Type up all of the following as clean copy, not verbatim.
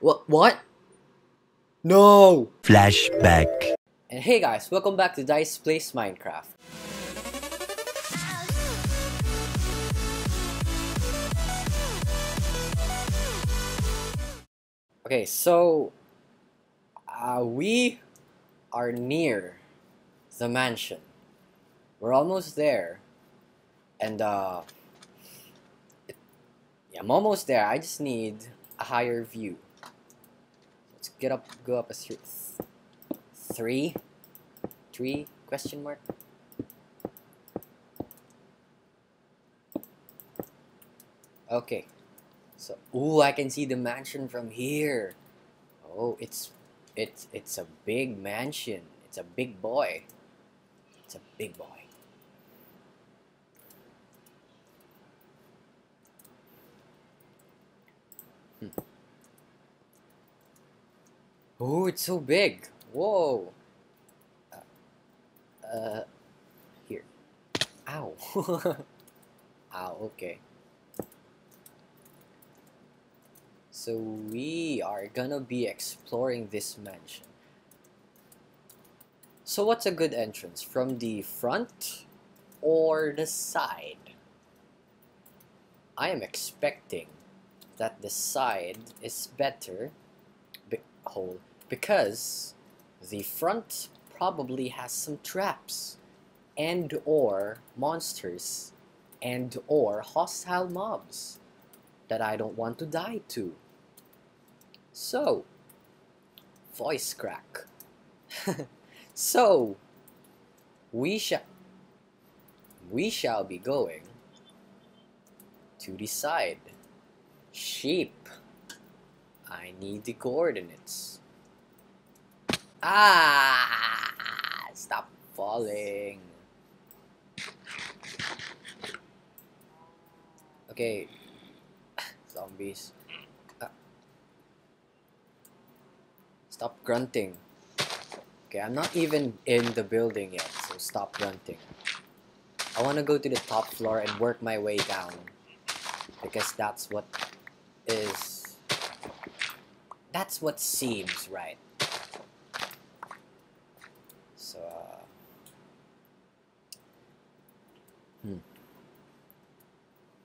What? No! Flashback. And hey guys, welcome back to Dice Plays Minecraft. Okay, so we are near the mansion. We're almost there, and yeah, I'm almost there. I just need a higher view. Let's go up a three question mark. Okay, so I can see the mansion from here. Oh, it's a big mansion. It's a big boy. It's a big boy. Oh, it's so big. Whoa. Here. Ow. Ow, okay. So we are gonna be exploring this mansion. So what's a good entrance? From the front or the side? I am expecting that the side is better because the front probably has some traps and or monsters and or hostile mobs that I don't want to die to. So, voice crack. So, we shall be going to the side. Sheep. I need the coordinates. Ah! Stop falling. Okay. Zombies. Stop grunting. Okay, I'm not even in the building yet, so stop grunting. I want to go to the top floor and work my way down, because that's what seems right. So,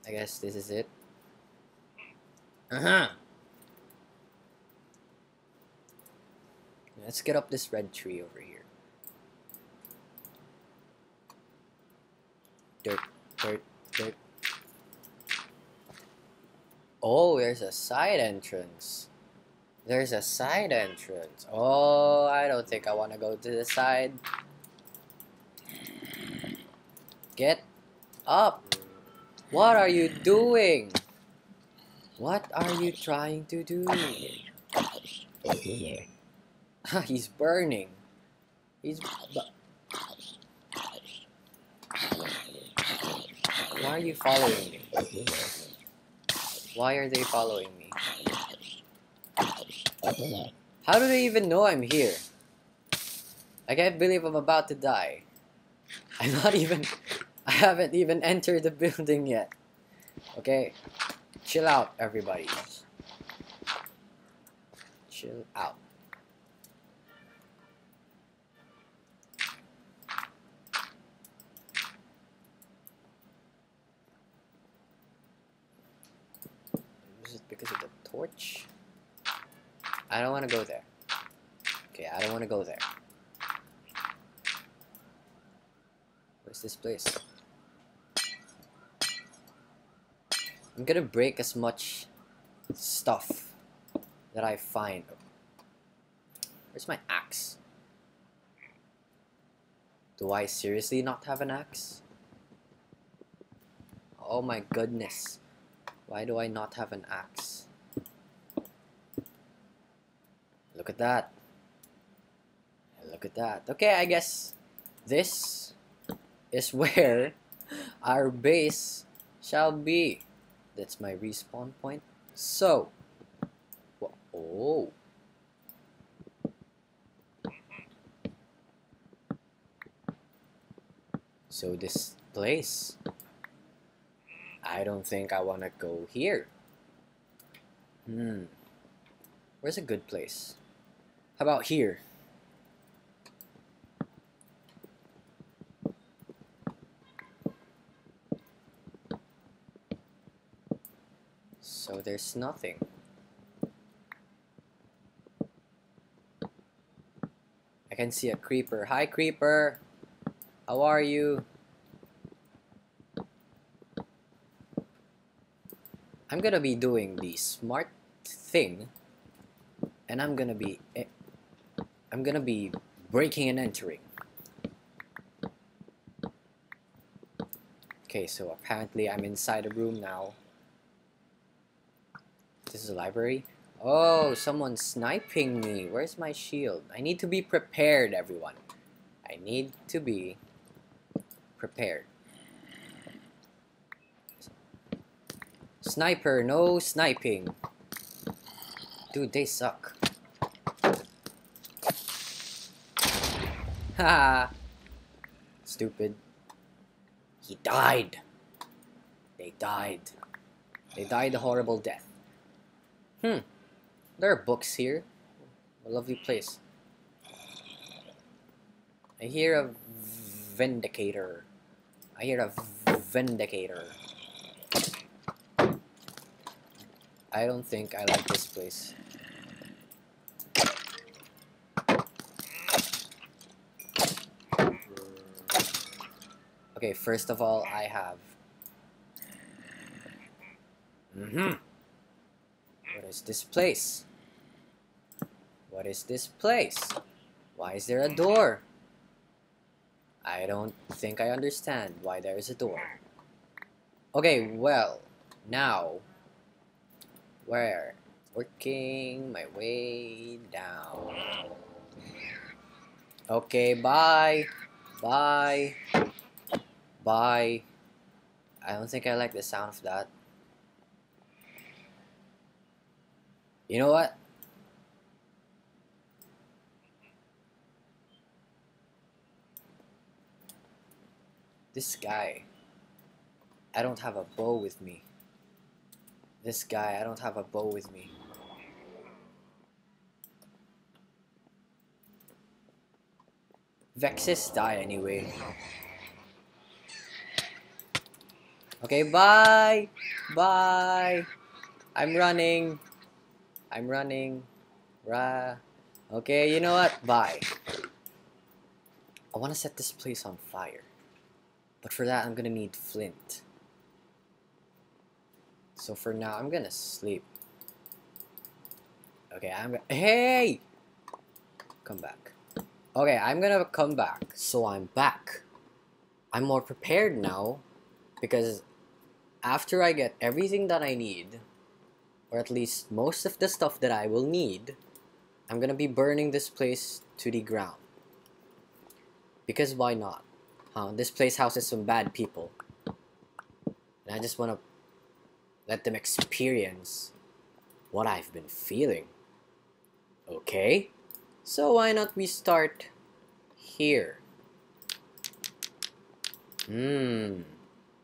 I guess this is it. Let's get up this red tree over here. Dirt, dirt, dirt. Oh, there's a side entrance. There's a side entrance. Oh, I don't think I want to go to the side. Get up. What are you doing? What are you trying to do? He's burning. Why are you following me? Why are they following me? How do they even know I'm here? I can't believe I'm about to die. I haven't even entered the building yet. Okay, chill out, everybody. Chill out. Is it because of the torch? I don't want to go there. Okay, I don't want to go there. Where's this place? I'm gonna break as much stuff that I find. Where's my axe? Do I seriously not have an axe? Oh my goodness. Why do I not have an axe? Look at that. Look at that. Okay, I guess this is where our base shall be. That's my respawn point. So, oh. So this place, I don't think I want to go here. Where's a good place? How about here? So there's nothing. I can see a creeper. Hi, creeper. How are you? I'm gonna be doing the smart thing, and I'm gonna be breaking and entering. Okay, so apparently I'm inside a room now. This is a library. Oh, someone's sniping me. Where's my shield? I need to be prepared, everyone. I need to be prepared. Sniper, no sniping. Dude, they suck. Haha. Stupid. He died. They died. They died a horrible death. There are books here. A lovely place. I hear a vindicator. I hear a vindicator. I don't think I like this place. Okay, first of all, I have... What is this place? What is this place? Why is there a door? I don't think I understand why there is a door. Okay, well, now... Where? Working my way down. Okay, bye. Bye. Bye. I don't think I like the sound of that. You know what? This guy. I don't have a bow with me. This guy, I don't have a bow with me. Vexes die anyway. Okay, bye! Bye! I'm running. I'm running. Okay, you know what? Bye. I want to set this place on fire. But for that, I'm gonna need flint. So for now, I'm gonna sleep. Okay, hey! Come back. Okay, I'm gonna come back. So I'm back. I'm more prepared now. Because after I get everything that I need, or at least most of the stuff that I will need, I'm gonna be burning this place to the ground. Because why not? This place houses some bad people. And I just wanna let them experience what I've been feeling. Okay? So why not we start here?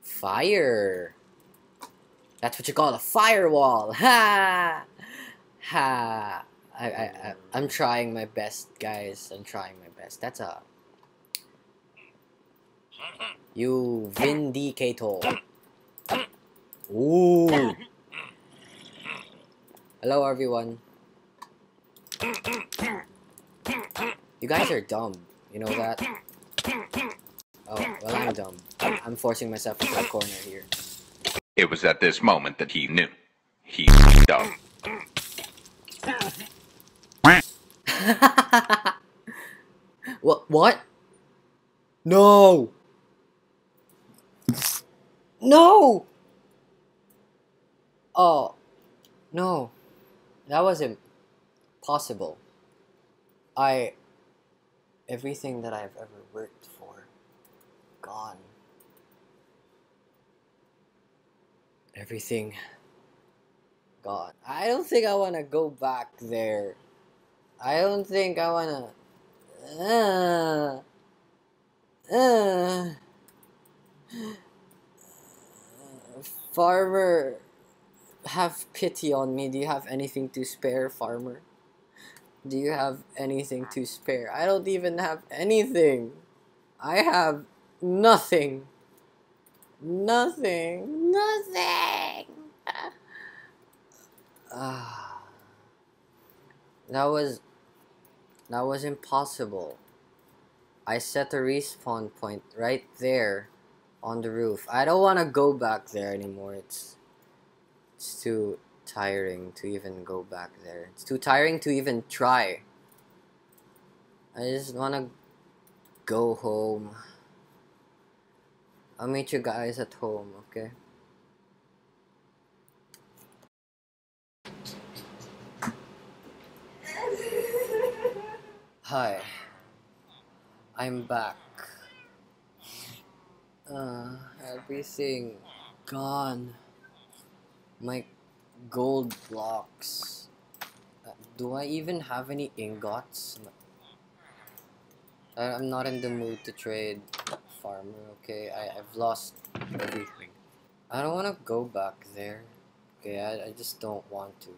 Fire. That's what you call a firewall. Ha! Ha! I'm trying my best, guys. I'm trying my best. That's a... You vindicator. Ooh. Hello, everyone. You guys are dumb. You know that? Oh, well, I'm dumb. I'm forcing myself into a corner here. It was at this moment that he knew. He f***ed up. What? No! No! Oh, no. That was impossible. Everything that I've ever worked for, gone. Everything gone. I don't think I want to go back there. I don't think I want to... Farmer... have pity on me. Do you have anything to spare, farmer? Do you have anything to spare? I don't even have anything. I have nothing. Nothing. Nothing. Ah, that was impossible. I set a respawn point right there on the roof. I don't want to go back there anymore. It's too tiring to even go back there. It's too tiring to even try. I just want to go home. I'll meet you guys at home, okay? Hi. I'm back. Everything gone. My gold blocks. Do I even have any ingots? I'm not in the mood to trade, farmer, okay? I've lost everything. I don't want to go back there. Okay, I just don't want to.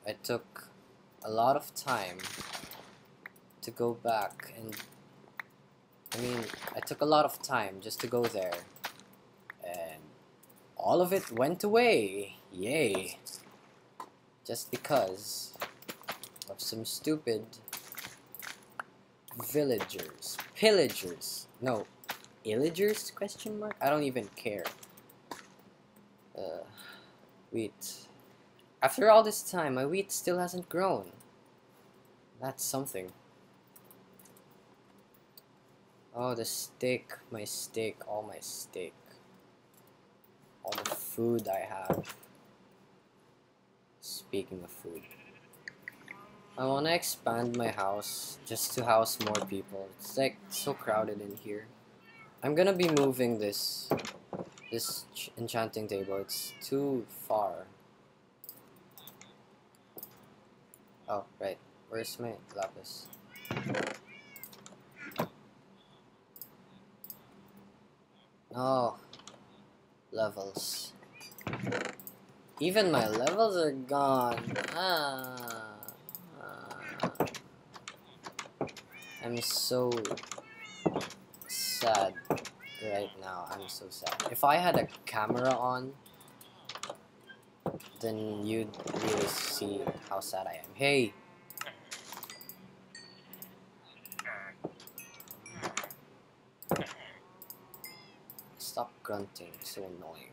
I took a lot of time to go back, and I mean, I took a lot of time just to go there, and all of it went away. Yay. Just because of some stupid villagers. Pillagers. No. Illagers? Question mark? I don't even care. Wheat. After all this time, my wheat still hasn't grown. That's something. Oh, the steak. My steak. All my steak. All the food I have. Speaking of food. I want to expand my house just to house more people. It's like so crowded in here. I'm gonna be moving this enchanting table. It's too far. Oh, right. Where's my lapis? Oh, levels. Even my levels are gone. I'm so sad right now. I'm so sad. If I had a camera on, then you'd really see how sad I am. Hey! Stop grunting. It's so annoying.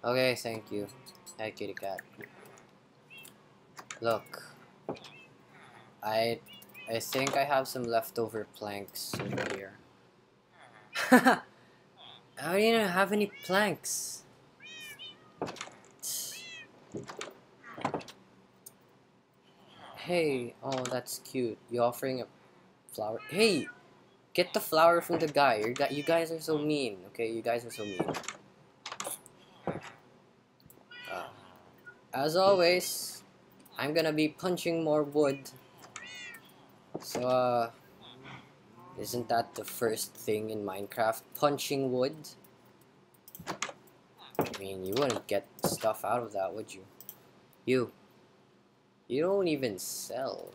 Okay, thank you. Hi, kitty cat. Look. I think I have some leftover planks over here. I don't even have any planks. Hey, oh, that's cute. You offering a flower? Hey, get the flower from the guy. You guys are so mean. Okay, you guys are so mean. As always, I'm gonna be punching more wood. So, isn't that the first thing in Minecraft? Punching wood? I mean, you wouldn't get stuff out of that, would you? You don't even sell.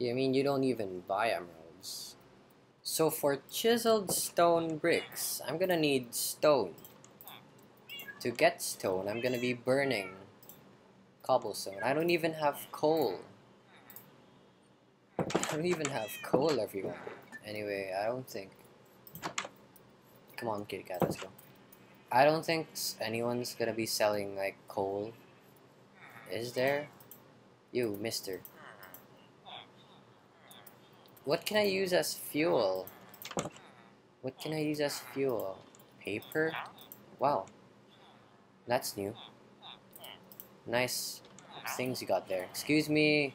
I mean, you don't even buy emeralds. So for chiseled stone bricks, I'm gonna need stone. To get stone, I'm gonna be burning cobblestone. I don't even have coal. I don't even have coal, everyone. Anyway, I don't think... Come on, kitty cat, let's go. I don't think anyone's gonna be selling, like, coal. Is there? You, mister. What can I use as fuel? What can I use as fuel? Paper? Wow. That's new. Nice things you got there. Excuse me,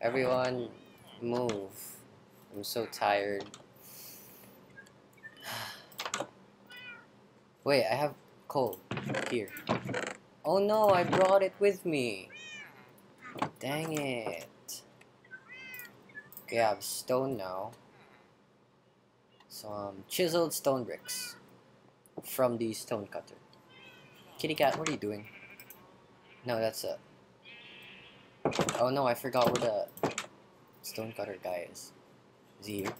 everyone, move. I'm so tired. Wait, I have coal here. Oh no, I brought it with me. Dang it. Okay, I have stone now. Some chiseled stone bricks from the stone cutter. Kitty cat, what are you doing? No, that's a... Oh no, I forgot where the stonecutter guy is. Is he here?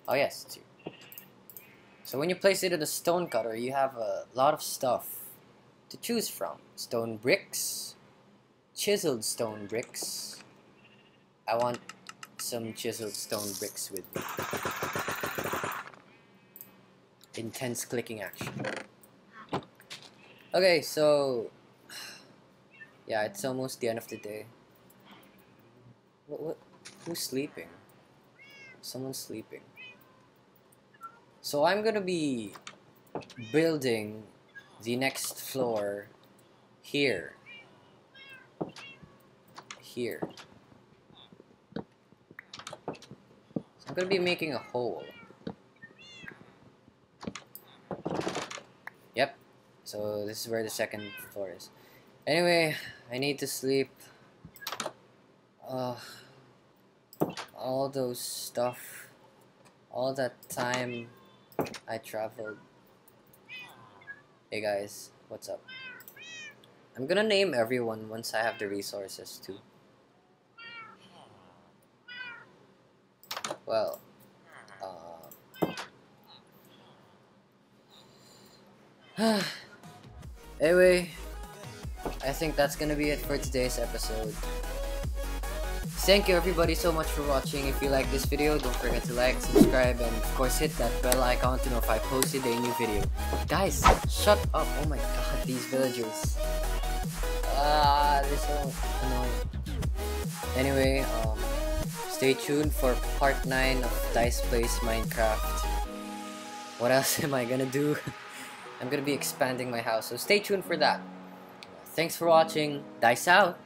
Oh yes, it's here. So when you place it in a stonecutter, you have a lot of stuff to choose from. Stone bricks, chiseled stone bricks. I want some chiseled stone bricks with me. Intense clicking action. Okay, so yeah, it's almost the end of the day. What? Who's sleeping? Someone's sleeping. So I'm gonna be building the next floor here. Here. So I'm gonna be making a hole. Yep. So this is where the second floor is. Anyway, I need to sleep. All those stuff, all that time I traveled. Hey guys, what's up? I'm gonna name everyone once I have the resources too. Well, anyway, I think that's gonna be it for today's episode. Thank you everybody so much for watching. If you like this video, don't forget to like, subscribe, and of course hit that bell icon to know if I posted a new video. Guys, shut up. Oh my god, these villagers. They're so annoying. Anyway, stay tuned for part 9 of Dice Plays Minecraft. What else am I gonna do? I'm gonna be expanding my house, so stay tuned for that. Thanks for watching. Dice out!